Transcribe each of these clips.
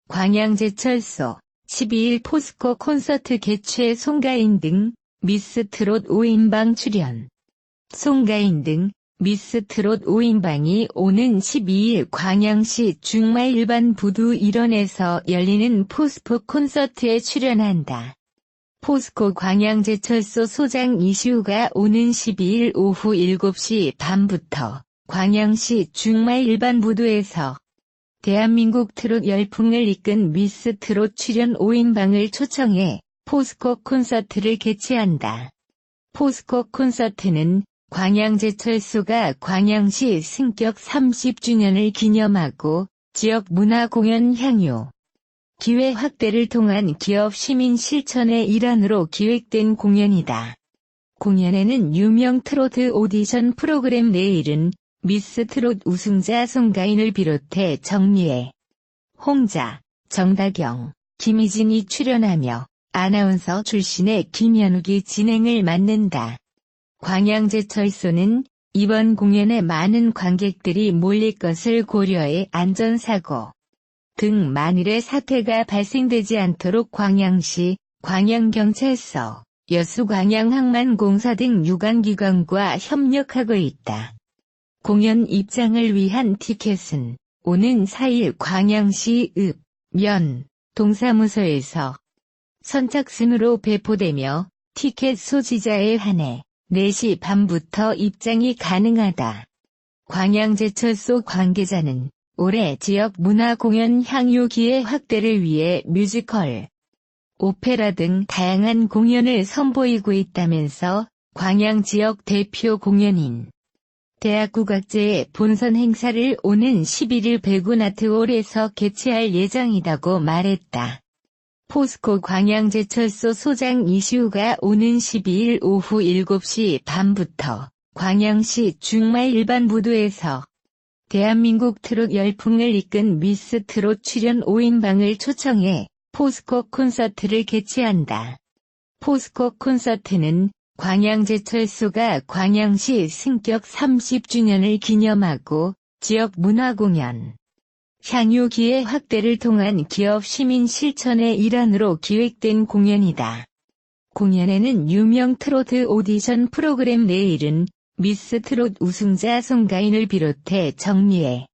광양제철소 12일 포스코 콘서트 개최 송가인 등 미스트롯 5인방 출연. 송가인 등 미스트롯 5인방이 오는 12일 광양시 중마 일반 부두 일원에서 열리는 포스코 콘서트에 출연한다. 포스코 광양제철소 소장 이시우가 오는 12일 오후 7시 반부터 광양시 중마 일반 부두에서 대한민국 트롯 열풍을 이끈 미스 트롯 출연 5인방을 초청해 포스코 콘서트를 개최한다. 포스코 콘서트는 광양제철소가 광양시 승격 30주년을 기념하고 지역 문화 공연 향유, 기회 확대를 통한 기업 시민 실천의 일환으로 기획된 공연이다. 공연에는 유명 트로트 오디션 프로그램 내일은 미스 트롯 우승자 송가인을 비롯해 정미애, 홍자, 정다경, 김희진이 출연하며 아나운서 출신의 김현욱이 진행을 맡는다. 광양제철소는 이번 공연에 많은 관객들이 몰릴 것을 고려해 안전사고 등 만일의 사태가 발생되지 않도록 광양시, 광양경찰서, 여수광양항만공사 등 유관기관과 협력하고 있다. 공연 입장을 위한 티켓은 오는 4일 광양시 읍, 면, 동사무소에서 선착순으로 배포되며 티켓 소지자에 한해 4시 반부터 입장이 가능하다. 광양제철소 관계자는 올해 지역 문화 공연 향유 기회 확대를 위해 뮤지컬, 오페라 등 다양한 공연을 선보이고 있다면서 광양 지역 대표 공연인 대학국악제의 본선 행사를 오는 11일 백운아트홀에서 개최할 예정이라고 말했다. 포스코 광양제철소 소장 이시우가 오는 12일 오후 7시 반부터 광양시 중마 일반 부두에서 대한민국 트롯 열풍을 이끈 미스 트롯 출연 5인방을 초청해 포스코 콘서트를 개최한다. 포스코 콘서트는 광양제철소가 광양시 승격 30주년을 기념하고 지역 문화공연, 향유 기회 확대를 통한 기업 시민 실천의 일환으로 기획된 공연이다. 공연에는 유명 트로트 오디션 프로그램 내일은 미스 트롯 우승자 송가인을 비롯해 정미애,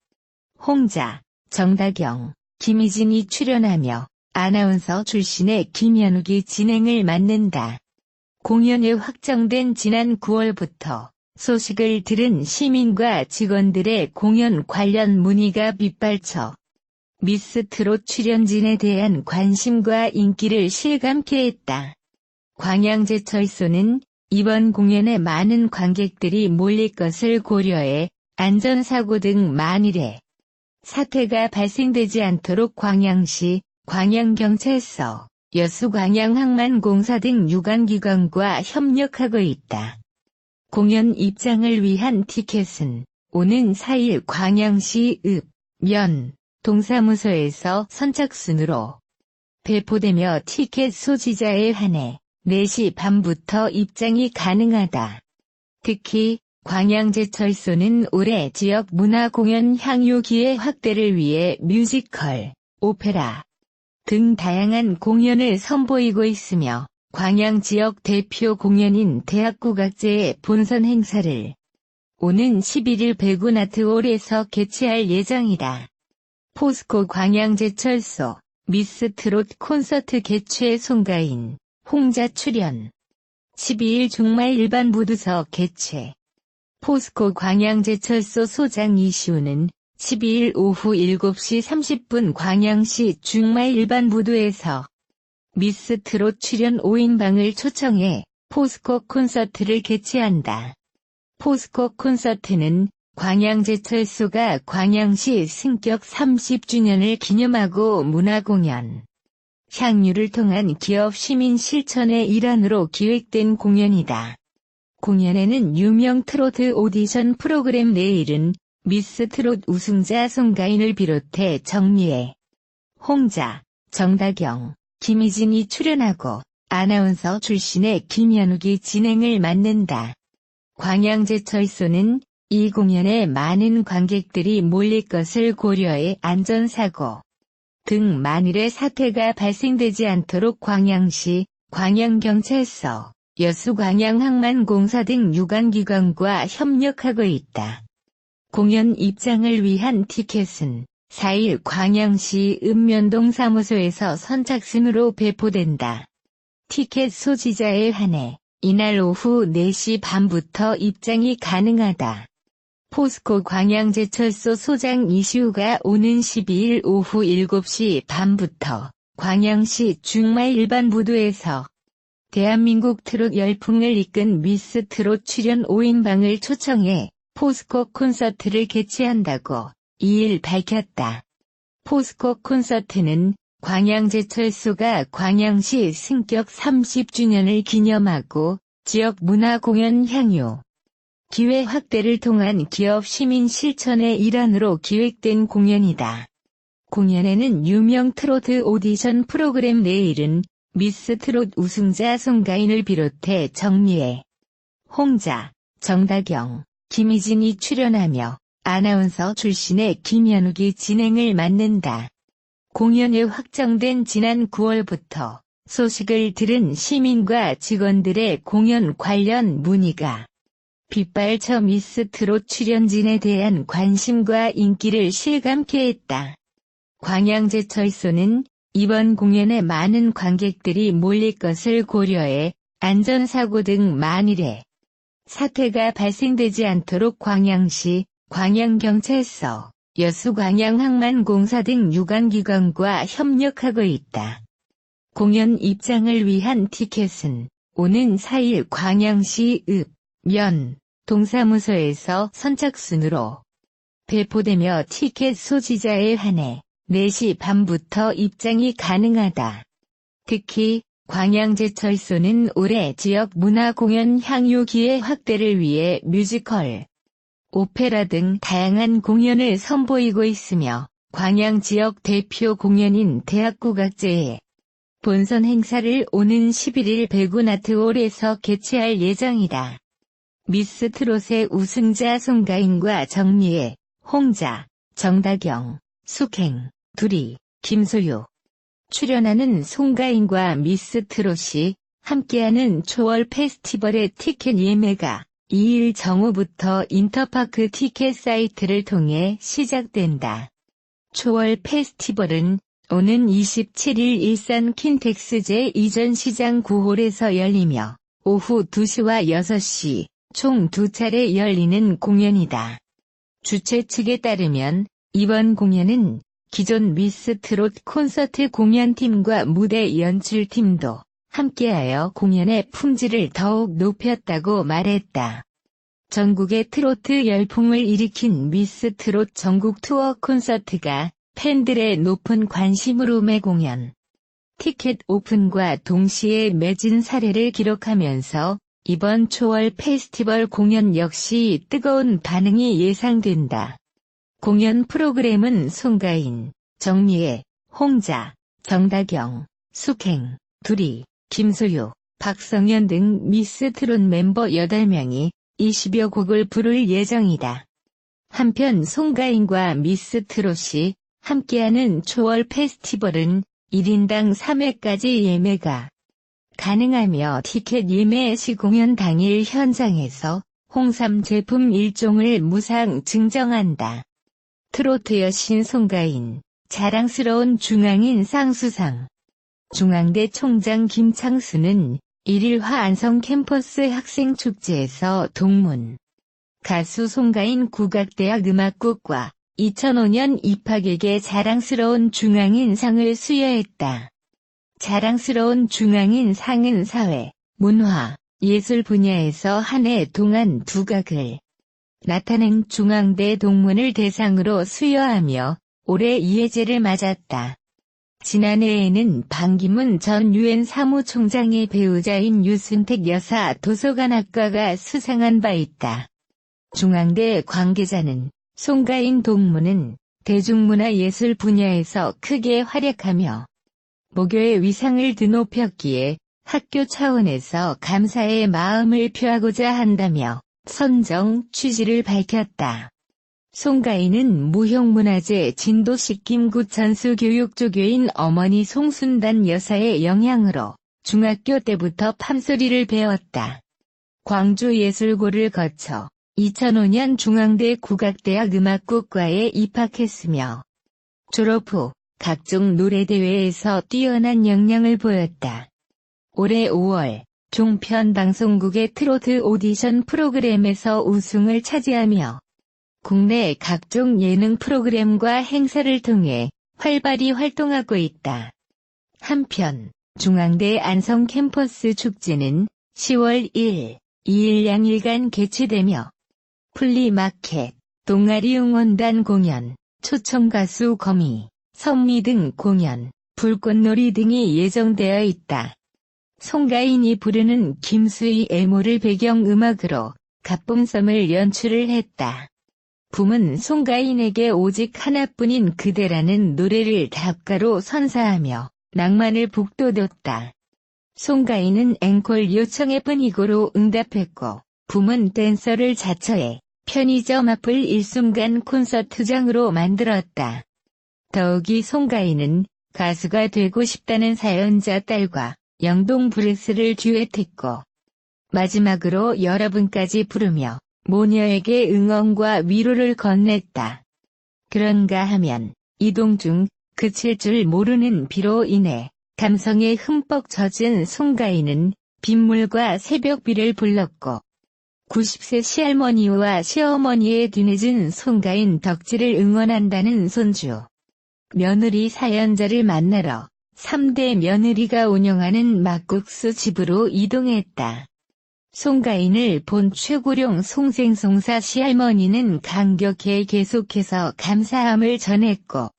홍자, 정다경, 김희진이 출연하며 아나운서 출신의 김현욱이 진행을 맡는다. 공연이 확정된 지난 9월부터 소식을 들은 시민과 직원들의 공연 관련 문의가 빗발쳐 미스 트롯 출연진에 대한 관심과 인기를 실감케 했다. 광양제철소는 이번 공연에 많은 관객들이 몰릴 것을 고려해 안전사고 등 만일의 사태가 발생되지 않도록 광양시, 광양경찰서, 여수광양항만공사 등 유관기관과 협력하고 있다. 공연 입장을 위한 티켓은 오는 4일 광양시 읍, 면, 동사무소에서 선착순으로 배포되며 티켓 소지자에 한해 4시 반부터 입장이 가능하다. 특히 광양제철소는 올해 지역 문화공연 향유 기회 확대를 위해 뮤지컬, 오페라 등 다양한 공연을 선보이고 있으며 광양 지역 대표 공연인 대학국악제의 본선 행사를 오는 11일 백운아트홀에서 개최할 예정이다. 포스코 광양제철소 미스 트롯 콘서트 개최 송가인, 홍자 출연 12일 중마 일반 부두서 개최. 포스코 광양제철소 소장 이시우는 12일 오후 7시 30분 광양시 중마 일반 부두에서 미스 트롯 출연 5인방을 초청해 포스코 콘서트를 개최한다. 포스코 콘서트는 광양제철소가 광양시 승격 30주년을 기념하고 문화공연, 향유를 통한 기업 시민 실천의 일환으로 기획된 공연이다. 공연에는 유명 트로트 오디션 프로그램 내일은 미스 트롯 우승자 송가인을 비롯해 정미애, 홍자, 정다경, 김희진이 출연하고 아나운서 출신의 김현욱이 진행을 맡는다. 광양제철소는 이 공연에 많은 관객들이 몰릴 것을 고려해 안전사고 등 만일의 사태가 발생되지 않도록 광양시, 광양경찰서, 여수광양항만공사 등 유관기관과 협력하고 있다. 공연 입장을 위한 티켓은 4일 광양시 읍면동 사무소에서 선착순으로 배포된다. 티켓 소지자에 한해 이날 오후 4시 반부터 입장이 가능하다. 포스코 광양제철소 소장 이시우가 오는 12일 오후 7시 반부터 광양시 중마 일반부두에서 대한민국 트롯 열풍을 이끈 미스 트롯 출연 5인방을 초청해 포스코 콘서트를 개최한다고 2일 밝혔다. 포스코 콘서트는 광양제철소가 광양시 승격 30주년을 기념하고 지역 문화 공연 향유, 기회 확대를 통한 기업 시민 실천의 일환으로 기획된 공연이다. 공연에는 유명 트로트 오디션 프로그램 내일은 미스 트롯 우승자 송가인을 비롯해 정미애, 홍자, 정다경, 김희진이 출연하며 아나운서 출신의 김현욱이 진행을 맡는다. 공연이 확정된 지난 9월부터 소식을 들은 시민과 직원들의 공연 관련 문의가 빗발쳐 미스 트롯 출연진에 대한 관심과 인기를 실감케 했다. 광양제철소는 이번 공연에 많은 관객들이 몰릴 것을 고려해 안전사고 등 만일의 사태가 발생되지 않도록 광양시, 광양경찰서, 여수광양항만공사 등 유관기관과 협력하고 있다. 공연 입장을 위한 티켓은 오는 4일 광양시 읍, 동사무소에서 선착순으로 배포되며 티켓 소지자에 한해 4시 반부터 입장이 가능하다. 특히 광양제철소는 올해 지역 문화 공연 향유 기회 확대를 위해 뮤지컬, 오페라 등 다양한 공연을 선보이고 있으며 광양 지역 대표 공연인 대학국악제의 본선 행사를 오는 11일 백운아트홀에서 개최할 예정이다. 미스 트롯의 우승자 송가인과 정미애, 홍자, 정다경, 숙행, 두리, 김소유 출연하는 송가인과 미스 트롯이 함께하는 초월 페스티벌의 티켓 예매가 2일 정오부터 인터파크 티켓 사이트를 통해 시작된다. 초월 페스티벌은 오는 27일 일산 킨텍스제 이전 시장 9홀에서 열리며 오후 2시와 6시 총 2차례 열리는 공연이다. 주최 측에 따르면 이번 공연은 기존 미스 트롯 콘서트 공연팀과 무대 연출팀도 함께하여 공연의 품질을 더욱 높였다고 말했다. 전국의 트로트 열풍을 일으킨 미스 트롯 전국 투어 콘서트가 팬들의 높은 관심으로 매공연, 티켓 오픈과 동시에 매진 사례를 기록하면서 이번 초월 페스티벌 공연 역시 뜨거운 반응이 예상된다. 공연 프로그램은 송가인, 정미애, 홍자, 정다경, 숙행, 두리, 김소유, 박성현 등 미스 트롯 멤버 8명이 20여 곡을 부를 예정이다. 한편 송가인과 미스 트롯이 함께하는 초월 페스티벌은 1인당 3회까지 예매가 가능하며 티켓 예매 시 공연 당일 현장에서 홍삼 제품 1종을 무상 증정한다. 트로트 여신 송가인, 자랑스러운 중앙인상 수상. 중앙대 총장 김창수는 1일 화안성 캠퍼스 학생축제에서 동문, 가수 송가인 국악대학 음악국과 2005년 입학에게 자랑스러운 중앙인상을 수여했다. 자랑스러운 중앙인상은 사회, 문화, 예술 분야에서 한 해 동안 두각을 나타낸 중앙대 동문을 대상으로 수여하며 올해 이해제를 맞았다. 지난해에는 반기문 전 유엔 사무총장의 배우자인 유순택 여사 도서관학과가 수상한 바 있다. 중앙대 관계자는 송가인 동문은 대중문화예술 분야에서 크게 활약하며 모교의 위상을 드높였기에 학교 차원에서 감사의 마음을 표하고자 한다며 선정 취지를 밝혔다. 송가인은 무형문화재 진도식 김구 전수교육조교인 어머니 송순단 여사의 영향으로 중학교 때부터 판소리를 배웠다. 광주예술고를 거쳐 2005년 중앙대 국악대학 음악국과에 입학했으며 졸업 후 각종 노래대회에서 뛰어난 역량을 보였다. 올해 5월 종편방송국의 트로트 오디션 프로그램에서 우승을 차지하며 국내 각종 예능 프로그램과 행사를 통해 활발히 활동하고 있다. 한편 중앙대 안성 캠퍼스 축제는 10월 1, 2일 양일간 개최되며 플리마켓, 동아리 응원단 공연, 초청가수 거미, 선미 등 공연, 불꽃놀이 등이 예정되어 있다. 송가인이 부르는 김수희 애모를 배경음악으로 갑봉섬을 연출을 했다. 붐은 송가인에게 오직 하나뿐인 그대라는 노래를 답가로 선사하며 낭만을 북돋웠다. 송가인은 앵콜 요청에 뿐이고로 응답했고 붐은 댄서를 자처해 편의점 앞을 일순간 콘서트장으로 만들었다. 더욱이 송가인은 가수가 되고 싶다는 사연자 딸과 영동 브레스를 듀엣했고 마지막으로 여러분까지 부르며 모녀에게 응원과 위로를 건넸다. 그런가 하면 이동 중 그칠 줄 모르는 비로 인해 감성에 흠뻑 젖은 송가인은 빗물과 새벽비를 불렀고 90세 시할머니와 시어머니의 뒤늦은 송가인 덕질을 응원한다는 손주 며느리 사연자를 만나러 3대 며느리가 운영하는 막국수 집으로 이동했다. 송가인을 본 최고령 송생송사 시할머니는 감격해 계속해서 감사함을 전했고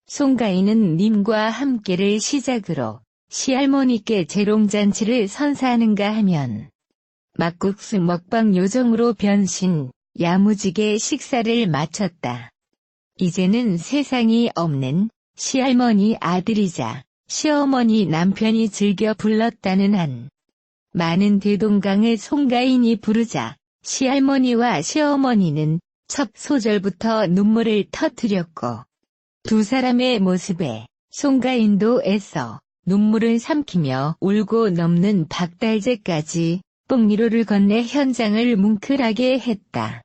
송가인은 님과 함께를 시작으로 시할머니께 재롱잔치를 선사하는가 하면 막국수 먹방 요정으로 변신, 야무지게 식사를 마쳤다. 이제는 세상이 없는 시할머니 아들이자 시어머니 남편이 즐겨 불렀다는 한 많은 대동강을 송가인이 부르자 시할머니와 시어머니는 첫 소절부터 눈물을 터뜨렸고 두 사람의 모습에 송가인도 애써 눈물을 삼키며 울고 넘는 박달재까지 뽕미로를 건네 현장을 뭉클하게 했다.